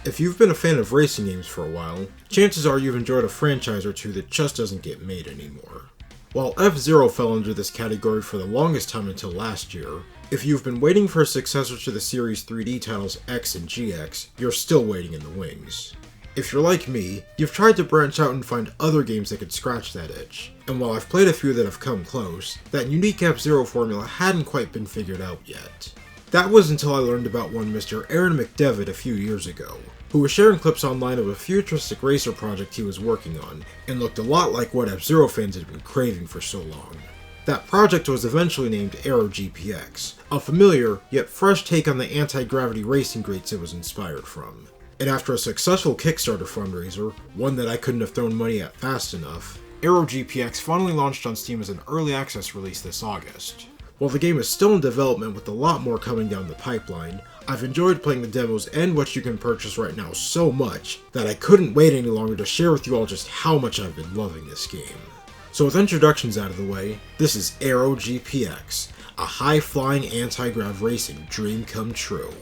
If you've been a fan of racing games for a while, chances are you've enjoyed a franchise or two that just doesn't get made anymore. While F-Zero fell under this category for the longest time until last year, if you've been waiting for a successor to the series' 3D titles X and GX, you're still waiting in the wings. If you're like me, you've tried to branch out and find other games that could scratch that itch, and while I've played a few that have come close, that unique F-Zero formula hadn't quite been figured out yet. That was until I learned about one Mr. Aaron McDevitt a few years ago, who was sharing clips online of a futuristic racer project he was working on, and looked a lot like what F-Zero fans had been craving for so long. That project was eventually named Aero GPX, a familiar, yet fresh take on the anti-gravity racing greats it was inspired from. And after a successful Kickstarter fundraiser, one that I couldn't have thrown money at fast enough, Aero GPX finally launched on Steam as an early access release this August. While the game is still in development with a lot more coming down the pipeline, I've enjoyed playing the demos and what you can purchase right now so much that I couldn't wait any longer to share with you all just how much I've been loving this game. So with introductions out of the way, this is Aero GPX, a high-flying anti-grav racing dream come true.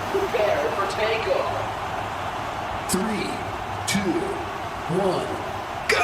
Prepare for takeoff. 3, 2, 1, go!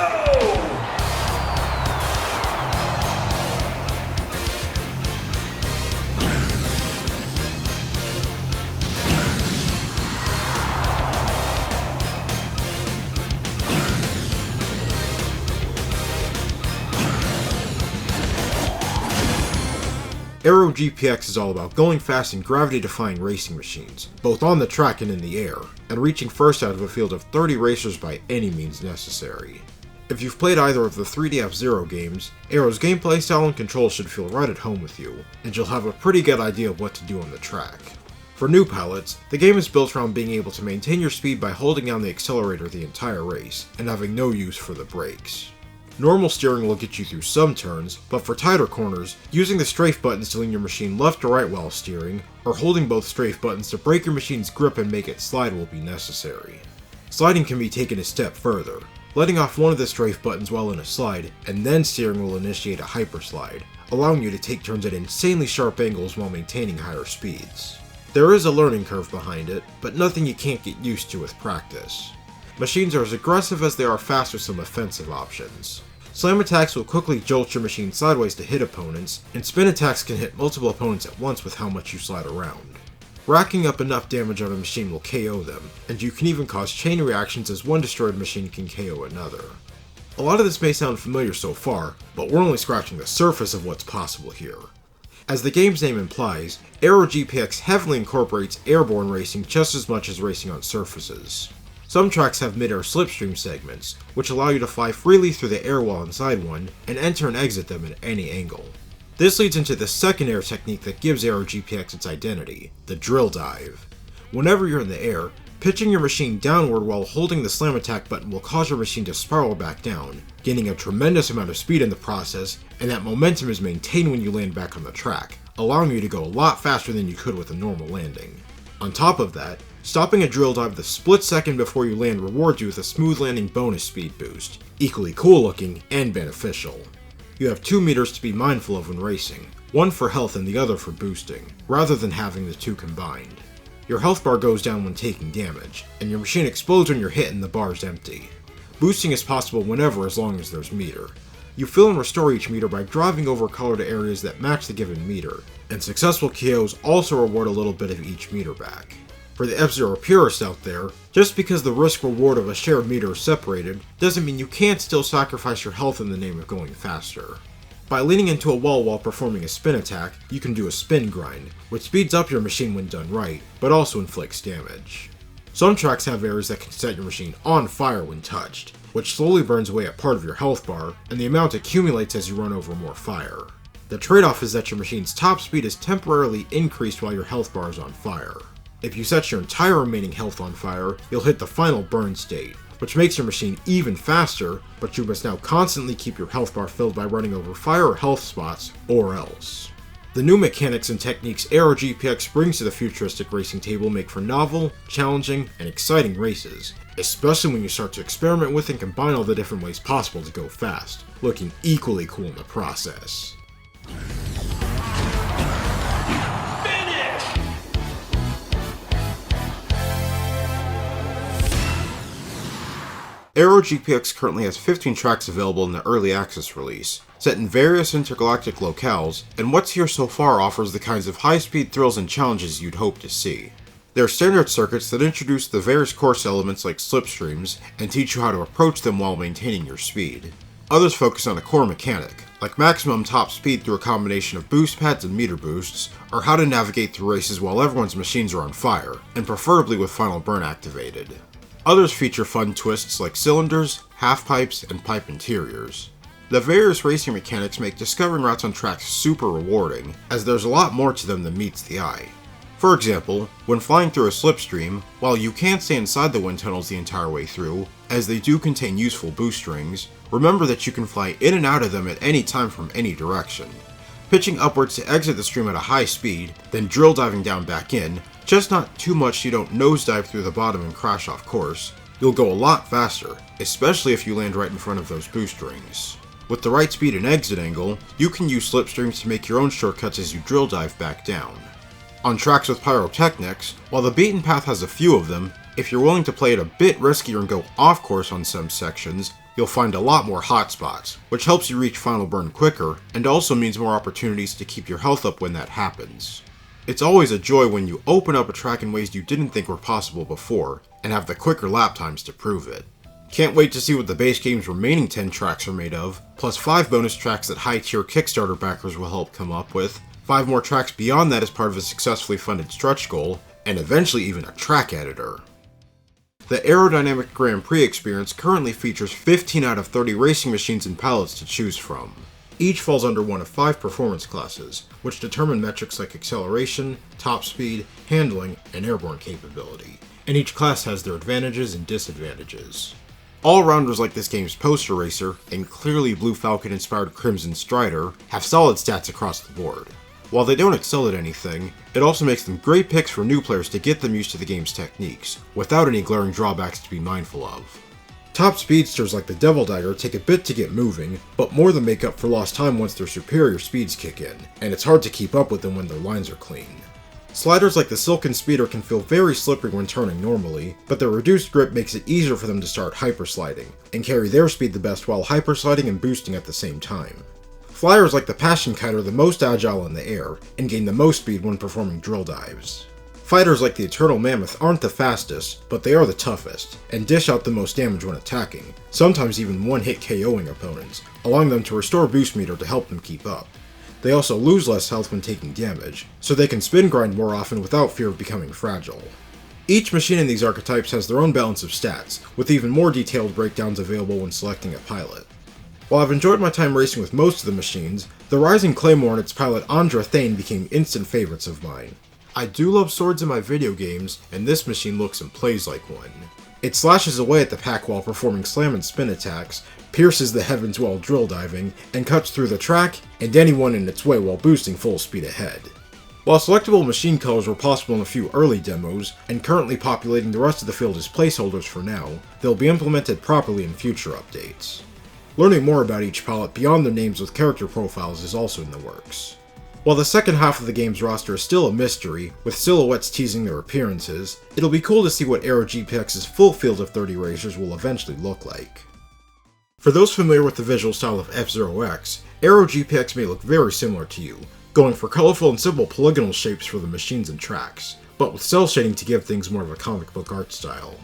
Aero GPX is all about going fast in gravity-defying racing machines, both on the track and in the air, and reaching first out of a field of 30 racers by any means necessary. If you've played either of the 3D F-Zero games, Aero's gameplay style and controls should feel right at home with you, and you'll have a pretty good idea of what to do on the track. For new pilots, the game is built around being able to maintain your speed by holding down the accelerator the entire race, and having no use for the brakes. Normal steering will get you through some turns, but for tighter corners, using the strafe buttons to lean your machine left or right while steering, or holding both strafe buttons to break your machine's grip and make it slide will be necessary. Sliding can be taken a step further. Letting off one of the strafe buttons while in a slide, and then steering will initiate a hyperslide, allowing you to take turns at insanely sharp angles while maintaining higher speeds. There is a learning curve behind it, but nothing you can't get used to with practice. Machines are as aggressive as they are fast with some offensive options. Slam attacks will quickly jolt your machine sideways to hit opponents, and spin attacks can hit multiple opponents at once with how much you slide around. Racking up enough damage on a machine will KO them, and you can even cause chain reactions as one destroyed machine can KO another. A lot of this may sound familiar so far, but we're only scratching the surface of what's possible here. As the game's name implies, Aero GPX heavily incorporates airborne racing just as much as racing on surfaces. Some tracks have mid-air slipstream segments, which allow you to fly freely through the air while inside one, and enter and exit them at any angle. This leads into the second air technique that gives Aero GPX its identity, the drill dive. Whenever you're in the air, pitching your machine downward while holding the slam attack button will cause your machine to spiral back down, gaining a tremendous amount of speed in the process, and that momentum is maintained when you land back on the track, allowing you to go a lot faster than you could with a normal landing. On top of that, stopping a drill dive the split second before you land rewards you with a smooth landing bonus speed boost, equally cool looking and beneficial. You have 2 meters to be mindful of when racing, one for health and the other for boosting, rather than having the two combined. Your health bar goes down when taking damage, and your machine explodes when you're hit and the bar is empty. Boosting is possible whenever as long as there's meter. You fill and restore each meter by driving over colored areas that match the given meter, and successful KOs also reward a little bit of each meter back. For the F-Zero purists out there, just because the risk-reward of a shared meter is separated, doesn't mean you can't still sacrifice your health in the name of going faster. By leaning into a wall while performing a spin attack, you can do a spin grind, which speeds up your machine when done right, but also inflicts damage. Some tracks have areas that can set your machine on fire when touched, which slowly burns away at part of your health bar, and the amount accumulates as you run over more fire. The trade-off is that your machine's top speed is temporarily increased while your health bar is on fire. If you set your entire remaining health on fire, you'll hit the final burn state, which makes your machine even faster, but you must now constantly keep your health bar filled by running over fire or health spots, or else. The new mechanics and techniques Aero GPX brings to the futuristic racing table make for novel, challenging, and exciting races, especially when you start to experiment with and combine all the different ways possible to go fast, looking equally cool in the process. Aero GPX currently has 15 tracks available in the early access release, set in various intergalactic locales, and what's here so far offers the kinds of high-speed thrills and challenges you'd hope to see. There are standard circuits that introduce the various course elements like slipstreams and teach you how to approach them while maintaining your speed. Others focus on a core mechanic, like maximum top speed through a combination of boost pads and meter boosts, or how to navigate through races while everyone's machines are on fire, and preferably with final burn activated. Others feature fun twists like cylinders, half pipes, and pipe interiors. The various racing mechanics make discovering routes on tracks super rewarding, as there's a lot more to them than meets the eye. For example, when flying through a slipstream, while you can't stay inside the wind tunnels the entire way through, as they do contain useful boost rings, remember that you can fly in and out of them at any time from any direction. Pitching upwards to exit the stream at a high speed, then drill diving down back in, just not too much so you don't nosedive through the bottom and crash off course. You'll go a lot faster, especially if you land right in front of those boost rings. With the right speed and exit angle, you can use slipstreams to make your own shortcuts as you drill dive back down. On tracks with pyrotechnics, while the beaten path has a few of them, if you're willing to play it a bit riskier and go off course on some sections, you'll find a lot more hotspots, which helps you reach final burn quicker, and also means more opportunities to keep your health up when that happens. It's always a joy when you open up a track in ways you didn't think were possible before, and have the quicker lap times to prove it. Can't wait to see what the base game's remaining 10 tracks are made of, plus 5 bonus tracks that high-tier Kickstarter backers will help come up with, 5 more tracks beyond that as part of a successfully funded stretch goal, and eventually even a track editor. The Aerodynamic Grand Prix experience currently features 15 out of 30 racing machines and pilots to choose from. Each falls under one of 5 performance classes, which determine metrics like acceleration, top speed, handling, and airborne capability, and each class has their advantages and disadvantages. All-rounders like this game's poster racer, and clearly Blue Falcon-inspired Crimson Strider, have solid stats across the board. While they don't excel at anything, it also makes them great picks for new players to get them used to the game's techniques, without any glaring drawbacks to be mindful of. Top speedsters like the Devil Dagger take a bit to get moving, but more than make up for lost time once their superior speeds kick in, and it's hard to keep up with them when their lines are clean. Sliders like the Silken Speeder can feel very slippery when turning normally, but their reduced grip makes it easier for them to start hypersliding, and carry their speed the best while hypersliding and boosting at the same time. Flyers like the Passion Kite are the most agile in the air, and gain the most speed when performing drill dives. Fighters like the Eternal Mammoth aren't the fastest, but they are the toughest, and dish out the most damage when attacking, sometimes even one-hit KOing opponents, allowing them to restore boost meter to help them keep up. They also lose less health when taking damage, so they can spin grind more often without fear of becoming fragile. Each machine in these archetypes has their own balance of stats, with even more detailed breakdowns available when selecting a pilot. While I've enjoyed my time racing with most of the machines, the Rising Claymore and its pilot Andra Thane became instant favorites of mine. I do love swords in my video games, and this machine looks and plays like one. It slashes away at the pack while performing slam and spin attacks, pierces the heavens while drill diving, and cuts through the track and anyone in its way while boosting full speed ahead. While selectable machine colors were possible in a few early demos, and currently populating the rest of the field as placeholders for now, they'll be implemented properly in future updates. Learning more about each pilot beyond their names with character profiles is also in the works. While the second half of the game's roster is still a mystery, with silhouettes teasing their appearances, it'll be cool to see what Aero GPX's full field of 30 racers will eventually look like. For those familiar with the visual style of F-Zero X, Aero GPX may look very similar to you, going for colorful and simple polygonal shapes for the machines and tracks, but with cell shading to give things more of a comic book art style.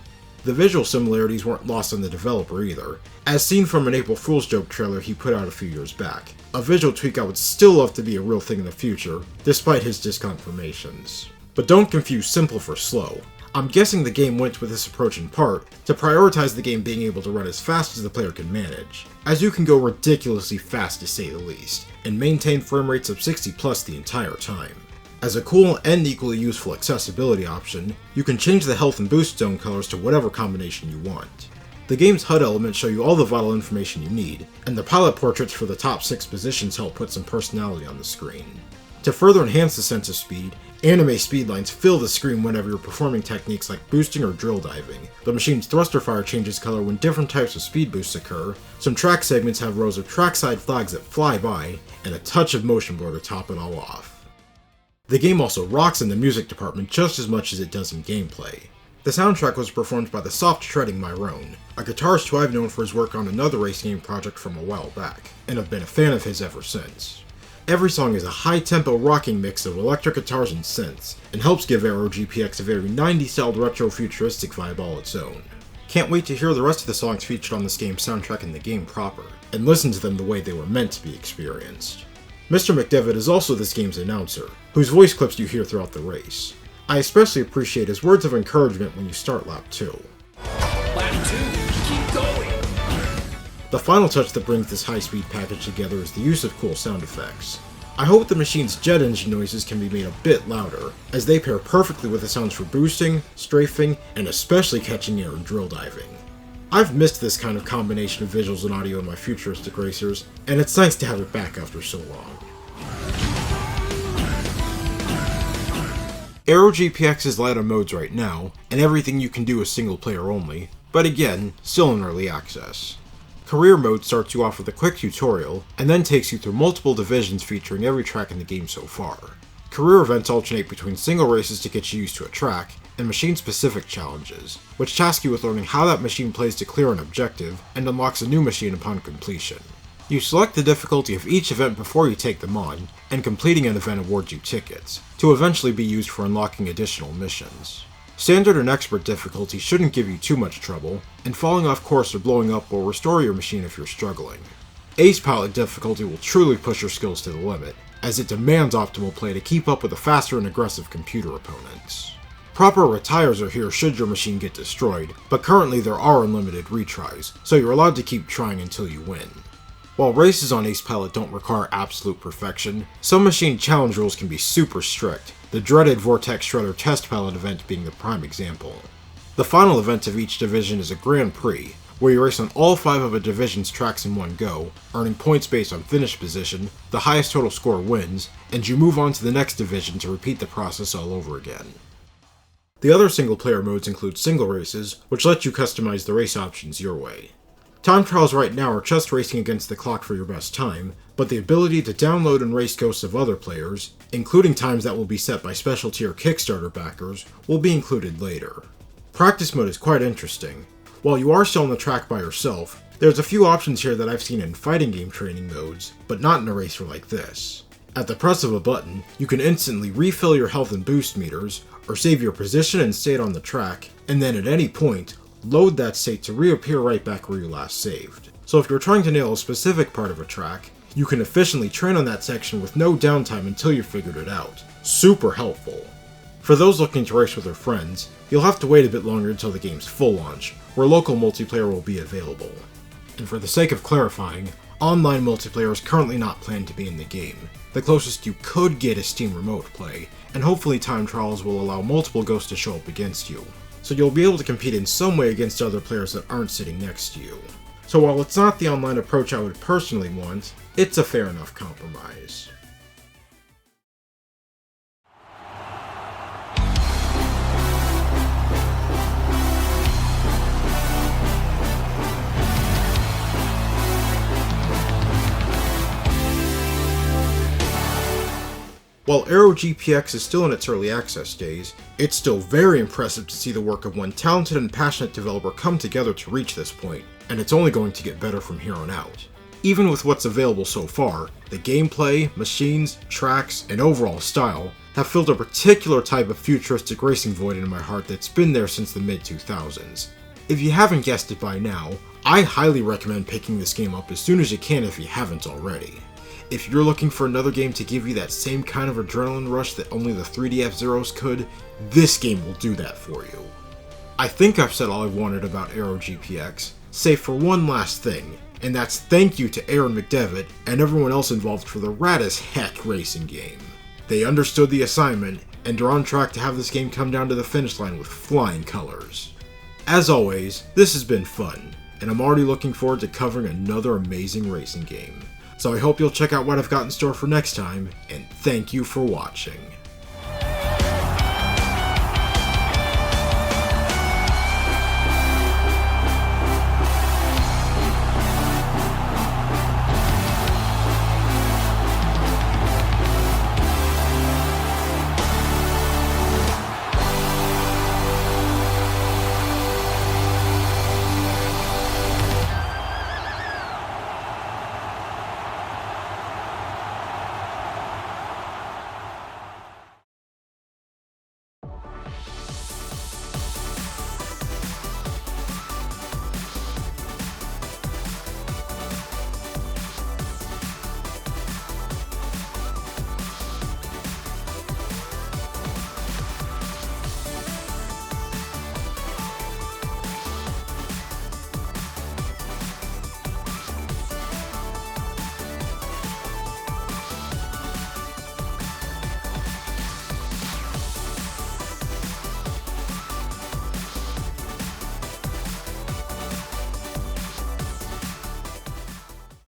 The visual similarities weren't lost on the developer either, as seen from an April Fool's joke trailer he put out a few years back, a visual tweak I would still love to be a real thing in the future, despite his disconfirmations. But don't confuse simple for slow. I'm guessing the game went with this approach in part to prioritize the game being able to run as fast as the player can manage, as you can go ridiculously fast to say the least, and maintain frame rates of 60 plus the entire time. As a cool and equally useful accessibility option, you can change the health and boost zone colors to whatever combination you want. The game's HUD elements show you all the vital information you need, and the pilot portraits for the top 6 positions help put some personality on the screen. To further enhance the sense of speed, anime speedlines fill the screen whenever you're performing techniques like boosting or drill diving. The machine's thruster fire changes color when different types of speed boosts occur, some track segments have rows of trackside flags that fly by, and a touch of motion blur to top it all off. The game also rocks in the music department just as much as it does in gameplay. The soundtrack was performed by the soft treading Myron, a guitarist who I've known for his work on another race game project from a while back, and have been a fan of his ever since. Every song is a high-tempo rocking mix of electric guitars and synths, and helps give Aero GPX a very 90s-styled retro-futuristic vibe all its own. Can't wait to hear the rest of the songs featured on this game's soundtrack in the game proper, and listen to them the way they were meant to be experienced. Mr. McDevitt is also this game's announcer, whose voice clips you hear throughout the race. I especially appreciate his words of encouragement when you start lap 2. Lap 2, keep going! The final touch that brings this high-speed package together is the use of cool sound effects. I hope the machine's jet engine noises can be made a bit louder, as they pair perfectly with the sounds for boosting, strafing, and especially catching air and drill diving. I've missed this kind of combination of visuals and audio in my futuristic racers, and it's nice to have it back after so long. Aero GPX is light on modes right now, and everything you can do is single player only, but again, still in early access. Career mode starts you off with a quick tutorial, and then takes you through multiple divisions featuring every track in the game so far. Career events alternate between single races to get you used to a track, and machine-specific challenges, which task you with learning how that machine plays to clear an objective, and unlocks a new machine upon completion. You select the difficulty of each event before you take them on, and completing an event awards you tickets, to eventually be used for unlocking additional missions. Standard and Expert difficulty shouldn't give you too much trouble, and falling off course or blowing up will restore your machine if you're struggling. Ace Pilot difficulty will truly push your skills to the limit, as it demands optimal play to keep up with the faster and aggressive computer opponents. Proper retires are here should your machine get destroyed, but currently there are unlimited retries, so you're allowed to keep trying until you win. While races on Ace Pilot don't require absolute perfection, some machine challenge rules can be super strict, the dreaded Vortex Shredder Test Pilot event being the prime example. The final event of each division is a Grand Prix, where you race on all 5 of a division's tracks in one go, earning points based on finish position, the highest total score wins, and you move on to the next division to repeat the process all over again. The other single-player modes include single races, which let you customize the race options your way. Time trials right now are just racing against the clock for your best time, but the ability to download and race ghosts of other players, including times that will be set by special tier Kickstarter backers, will be included later. Practice mode is quite interesting. While you are still on the track by yourself, there's a few options here that I've seen in fighting game training modes, but not in a racer like this. At the press of a button, you can instantly refill your health and boost meters, or save your position and state on the track, and then at any point, load that state to reappear right back where you last saved. So if you're trying to nail a specific part of a track, you can efficiently train on that section with no downtime until you figured it out. Super helpful. For those looking to race with their friends, you'll have to wait a bit longer until the game's full launch, where local multiplayer will be available. And for the sake of clarifying, online multiplayer is currently not planned to be in the game. The closest you could get is Steam Remote Play, and hopefully time trials will allow multiple ghosts to show up against you, so you'll be able to compete in some way against other players that aren't sitting next to you. So while it's not the online approach I would personally want, it's a fair enough compromise. While Aero GPX is still in its early access days, it's still very impressive to see the work of one talented and passionate developer come together to reach this point, and it's only going to get better from here on out. Even with what's available so far, the gameplay, machines, tracks, and overall style have filled a particular type of futuristic racing void in my heart that's been there since the mid-2000s. If you haven't guessed it by now, I highly recommend picking this game up as soon as you can if you haven't already. If you're looking for another game to give you that same kind of adrenaline rush that only the 3D F-Zeros could, this game will do that for you. I think I've said all I wanted about Aero GPX, save for one last thing, and that's thank you to Aaron McDevitt and everyone else involved for the rad as heck racing game. They understood the assignment, and are on track to have this game come down to the finish line with flying colors. As always, this has been fun, and I'm already looking forward to covering another amazing racing game. So I hope you'll check out what I've got in store for next time, and thank you for watching.